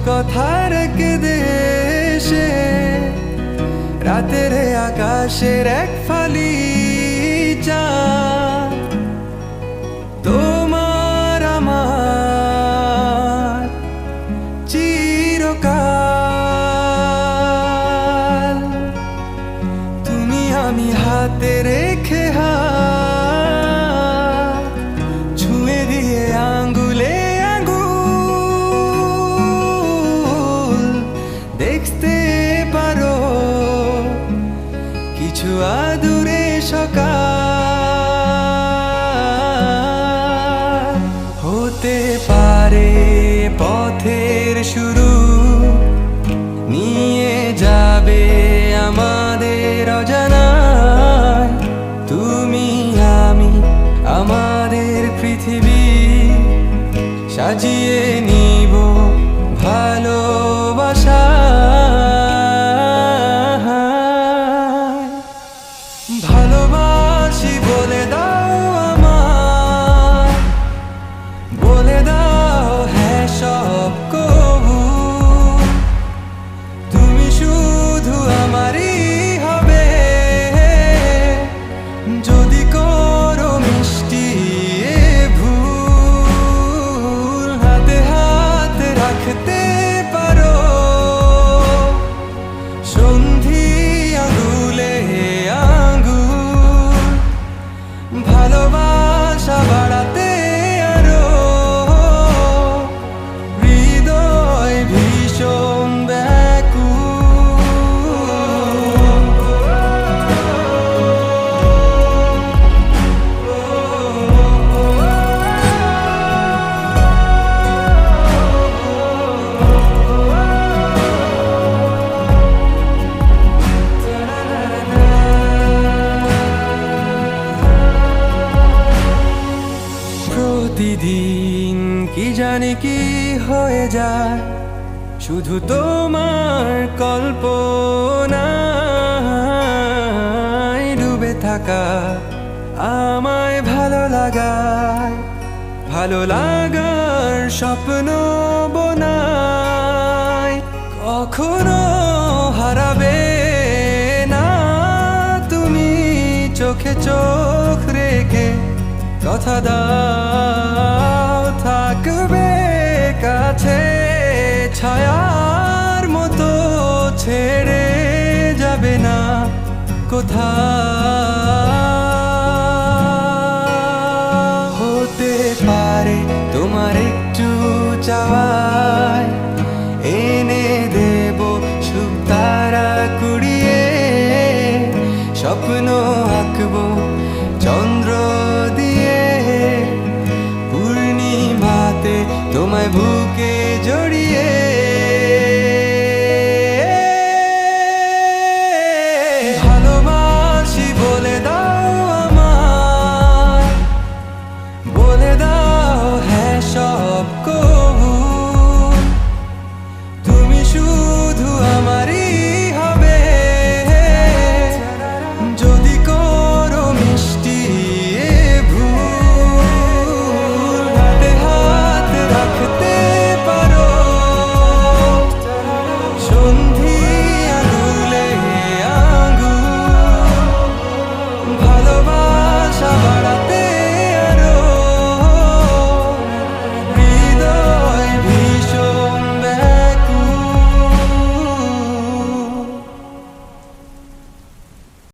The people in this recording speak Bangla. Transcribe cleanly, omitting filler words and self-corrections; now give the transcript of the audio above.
কথার দেশে রাতের আকাশের এক ফালি চাঁদ তোমার আমার চিরকাল। তুমি আমি হাতে রেখে হাত ছুঁয়ে দিয়ে আঙ্গুলে আঙ্গুল দেখতে পারো কিছু আদুরে সকাল। হতে পারে পথের শুরু, নিয়ে যাবে আমাদের অজানায়। তুমি আমি আমাদের পৃথিবী সাজিয়ে নিব ভালোবাসা। ভালোবাসি বলে দাও আমার, বলে দাও হ্যাঁ সব কবু। তুমি শুধু আমারই হবে, যদি করো মিষ্টি এ ভুল। হাতে হাত রাখতে পারো সন্ধি আঙুলে আঙ্গুল। ভালোবাসা বাড়াতে আরো হৃদয় ভীষণ প্রতিদিন কি জানি কি হয়ে যায় শুধু তোমার কল্পনায় ডুবে থাকা আমায় ভালো লাগায়। ভালো লাগার স্বপ্ন বোনায় কখনো হারাবে না তুমি চোখে চোখ রেখে। কথা দাও থাকবে কাছে ছায়ার মতো, ছেড়ে যাবে না কোথাও। হতে পারে তোমার একটু চাওয়ায় এনে দেব শুভ তারা কুড়িয়ে। স্বপ্ন আঁকবো চন্দ্র দিয়ে, পূর্ণিমাতে তোমায় বুকে জড়িয়ে।